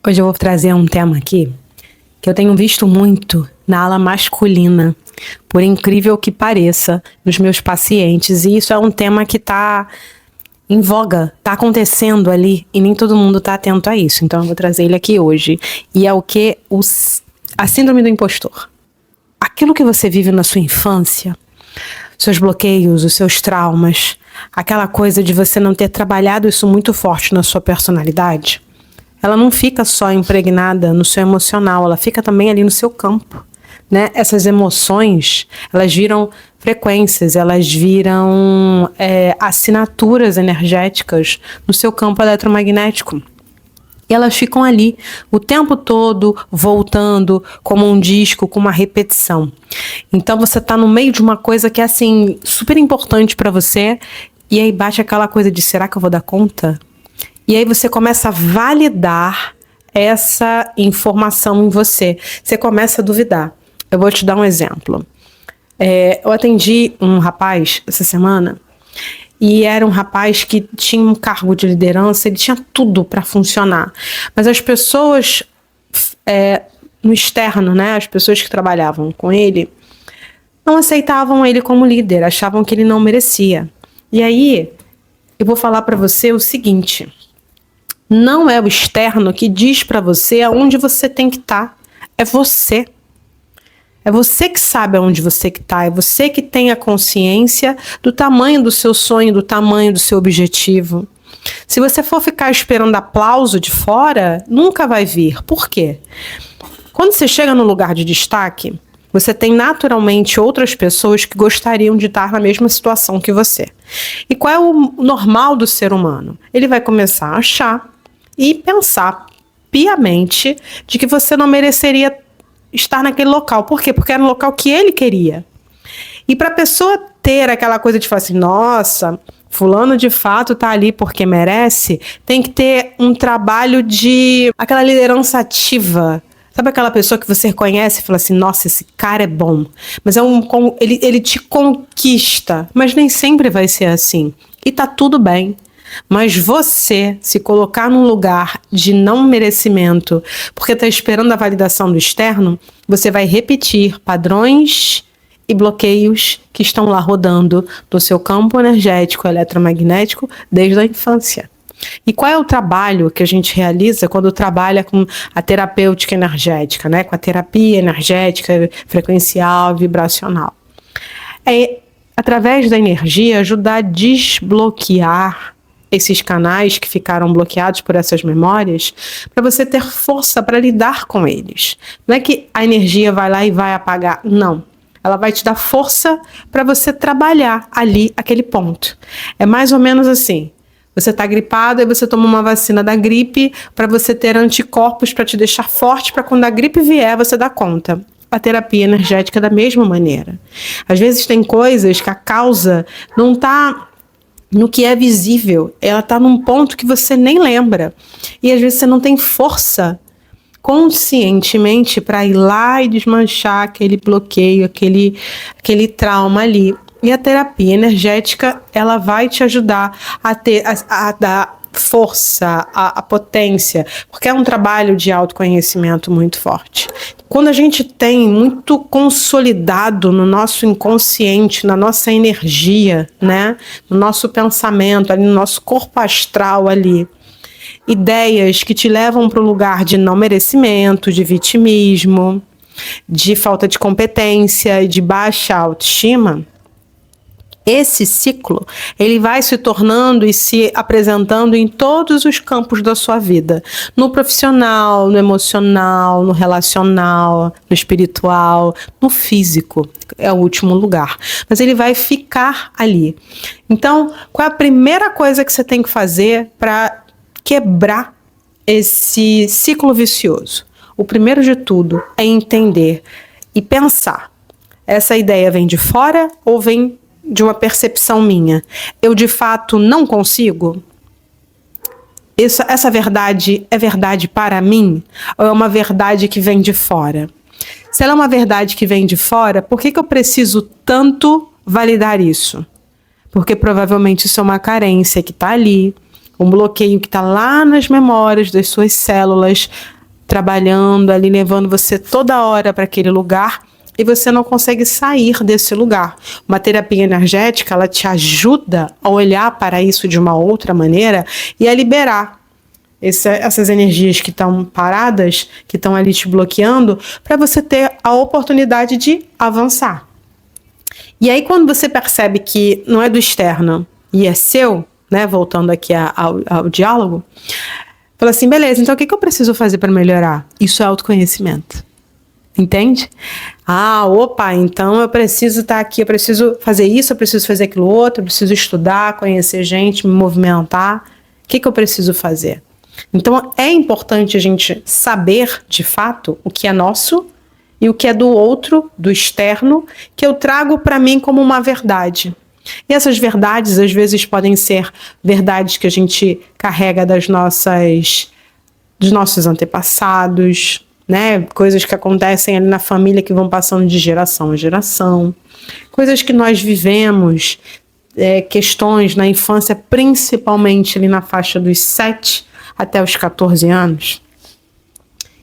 Hoje eu vou trazer um tema aqui que eu tenho visto muito na ala masculina, por incrível que pareça, nos meus pacientes. E isso é um tema que está em voga, está acontecendo ali e nem todo mundo está atento a isso. Então eu vou trazer ele aqui hoje. E é o que? A síndrome do impostor. Aquilo que você vive na sua infância, seus bloqueios, os seus traumas, aquela coisa de você não ter trabalhado isso muito forte na sua personalidade, ela não fica só impregnada no seu emocional, ela fica também ali no seu campo, né? Essas emoções, elas viram frequências, elas viram assinaturas energéticas no seu campo eletromagnético. E elas ficam ali o tempo todo, voltando como um disco, com uma repetição. Então você está no meio de uma coisa que é assim, super importante para você, e aí bate aquela coisa de, será que eu vou dar conta? E aí você começa a validar essa informação em você. Você começa a duvidar. Eu vou te dar um exemplo. Eu atendi um rapaz essa semana, e era um rapaz que tinha um cargo de liderança, ele tinha tudo para funcionar. Mas as pessoas no externo, né, as pessoas que trabalhavam com ele, não aceitavam ele como líder, achavam que ele não merecia. E aí, eu vou falar para você o seguinte: não é o externo que diz para você aonde você tem que estar, é você. É você que sabe aonde você que está, é você que tem a consciência do tamanho do seu sonho, do tamanho do seu objetivo. Se você for ficar esperando aplauso de fora, nunca vai vir. Por quê? Quando você chega no lugar de destaque, você tem naturalmente outras pessoas que gostariam de estar na mesma situação que você. E qual é o normal do ser humano? Ele vai começar a achar e pensar piamente de que você não mereceria estar naquele local. Por quê? Porque era um local que ele queria. E para a pessoa ter aquela coisa de falar assim, nossa, fulano de fato está ali porque merece, tem que ter um trabalho de aquela liderança ativa. Sabe aquela pessoa que você reconhece e fala assim, nossa, esse cara é bom. Mas ele te conquista. Mas nem sempre vai ser assim. E tá tudo bem. Mas você se colocar num lugar de não merecimento, porque está esperando a validação do externo, você vai repetir padrões e bloqueios que estão lá rodando no seu campo energético, eletromagnético, desde a infância. E qual é o trabalho que a gente realiza quando trabalha com a terapêutica energética, né? Com a terapia energética, frequencial, vibracional? É, através da energia, ajudar a desbloquear esses canais que ficaram bloqueados por essas memórias, para você ter força para lidar com eles. Não é que a energia vai lá e vai apagar, não. Ela vai te dar força para você trabalhar ali, aquele ponto. É mais ou menos assim, você está gripado e você toma uma vacina da gripe para você ter anticorpos para te deixar forte, para quando a gripe vier, você dar conta. A terapia energética é da mesma maneira. Às vezes tem coisas que a causa não está no que é visível, ela está num ponto que você nem lembra. E às vezes você não tem força conscientemente para ir lá e desmanchar aquele bloqueio, aquele trauma ali. E a terapia energética, ela vai te ajudar a dar força, a potência, porque é um trabalho de autoconhecimento muito forte. Quando a gente tem muito consolidado no nosso inconsciente, na nossa energia, né, no nosso pensamento, ali no nosso corpo astral ali, ideias que te levam para o lugar de não merecimento, de vitimismo, de falta de competência e de baixa autoestima, esse ciclo, ele vai se tornando e se apresentando em todos os campos da sua vida. No profissional, no emocional, no relacional, no espiritual, no físico. É o último lugar. Mas ele vai ficar ali. Então, qual é a primeira coisa que você tem que fazer para quebrar esse ciclo vicioso? O primeiro de tudo é entender e pensar. Essa ideia vem de fora ou vem de uma percepção minha? Eu de fato não consigo? Essa verdade é verdade para mim? Ou é uma verdade que vem de fora? Se ela é uma verdade que vem de fora, por que eu preciso tanto validar isso? Porque provavelmente isso é uma carência que está ali, Um bloqueio que está lá nas memórias das suas células, trabalhando ali, levando você toda hora para aquele lugar, e você não consegue sair desse lugar. Uma terapia energética, ela te ajuda a olhar para isso de uma outra maneira e a liberar essas energias que estão paradas, que estão ali te bloqueando, para você ter a oportunidade de avançar. E aí, quando você percebe que não é do externo e é seu, né, voltando aqui ao diálogo, fala assim, beleza, então o que eu preciso fazer para melhorar? Isso é autoconhecimento. Entende? Opa, então eu preciso estar aqui, eu preciso fazer isso, eu preciso fazer aquilo outro, eu preciso estudar, conhecer gente, me movimentar. O que eu preciso fazer? Então é importante a gente saber, de fato, o que é nosso e o que é do outro, do externo, que eu trago para mim como uma verdade. E essas verdades, às vezes, podem ser verdades que a gente carrega dos nossos antepassados, né? Coisas que acontecem ali na família que vão passando de geração em geração. Coisas que nós vivemos, questões na infância, principalmente ali na faixa dos 7 até os 14 anos,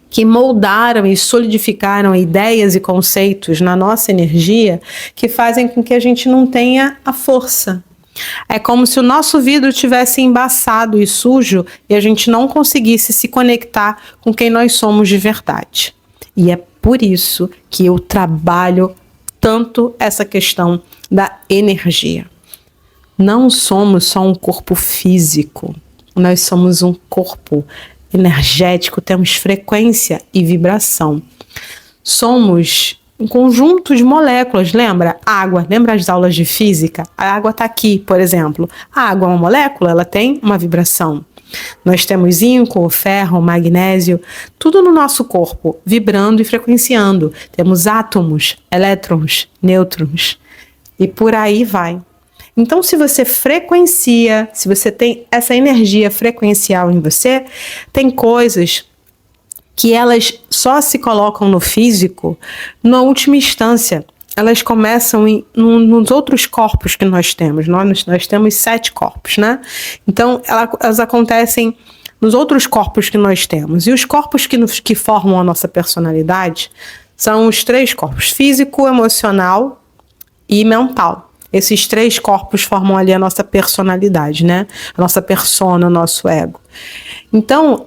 que moldaram e solidificaram ideias e conceitos na nossa energia que fazem com que a gente não tenha a força. É como se o nosso vidro tivesse embaçado e sujo e a gente não conseguisse se conectar com quem nós somos de verdade. E é por isso que eu trabalho tanto essa questão da energia. Não somos só um corpo físico, nós somos um corpo energético, temos frequência e vibração. Somos um conjunto de moléculas, lembra? Água, lembra as aulas de física? A água está aqui, por exemplo. A água é uma molécula, ela tem uma vibração. Nós temos zinco, ferro, magnésio, tudo no nosso corpo, vibrando e frequenciando. Temos átomos, elétrons, nêutrons, e por aí vai. Então, se você frequencia, se você tem essa energia frequencial em você, tem coisas que elas só se colocam no físico na última instância. Elas começam nos outros corpos que nós temos. Nós temos 7 corpos, né? Então, elas acontecem nos outros corpos que nós temos. E os corpos que formam a nossa personalidade são os 3 corpos: físico, emocional e mental. Esses 3 corpos formam ali a nossa personalidade, né? A nossa persona, o nosso ego. Então,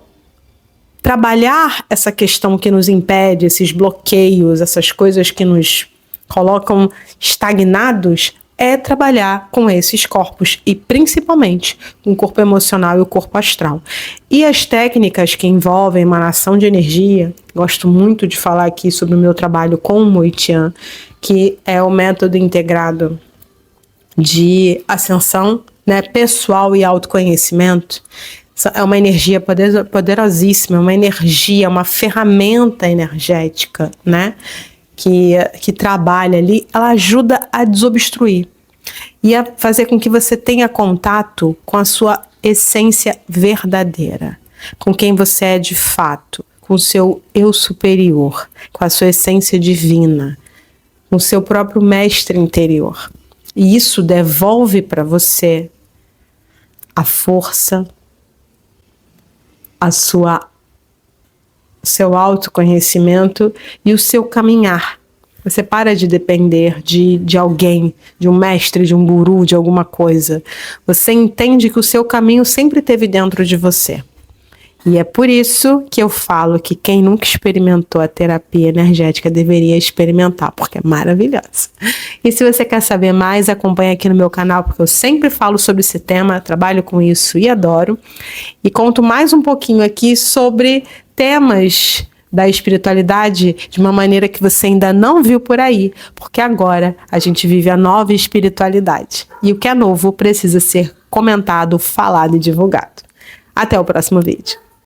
trabalhar essa questão que nos impede, esses bloqueios, essas coisas que nos colocam estagnados, é trabalhar com esses corpos e principalmente com o corpo emocional e o corpo astral. E as técnicas que envolvem emanação de energia, gosto muito de falar aqui sobre o meu trabalho com o Moitian, que é o método integrado de ascensão, né, pessoal e autoconhecimento. É uma energia poderosíssima, uma energia, uma ferramenta energética, né, que trabalha ali. Ela ajuda a desobstruir e a fazer com que você tenha contato com a sua essência verdadeira, com quem você é de fato, com o seu eu superior, com a sua essência divina, com o seu próprio mestre interior. E isso devolve para você a força, seu autoconhecimento e o seu caminhar. Você para de depender de alguém, de um mestre, de um guru, de alguma coisa. Você entende que o seu caminho sempre esteve dentro de você. E é por isso que eu falo que quem nunca experimentou a terapia energética deveria experimentar, porque é maravilhosa. E se você quer saber mais, acompanha aqui no meu canal, porque eu sempre falo sobre esse tema, trabalho com isso e adoro. E conto mais um pouquinho aqui sobre temas da espiritualidade de uma maneira que você ainda não viu por aí, porque agora a gente vive a nova espiritualidade. E o que é novo precisa ser comentado, falado e divulgado. Até o próximo vídeo.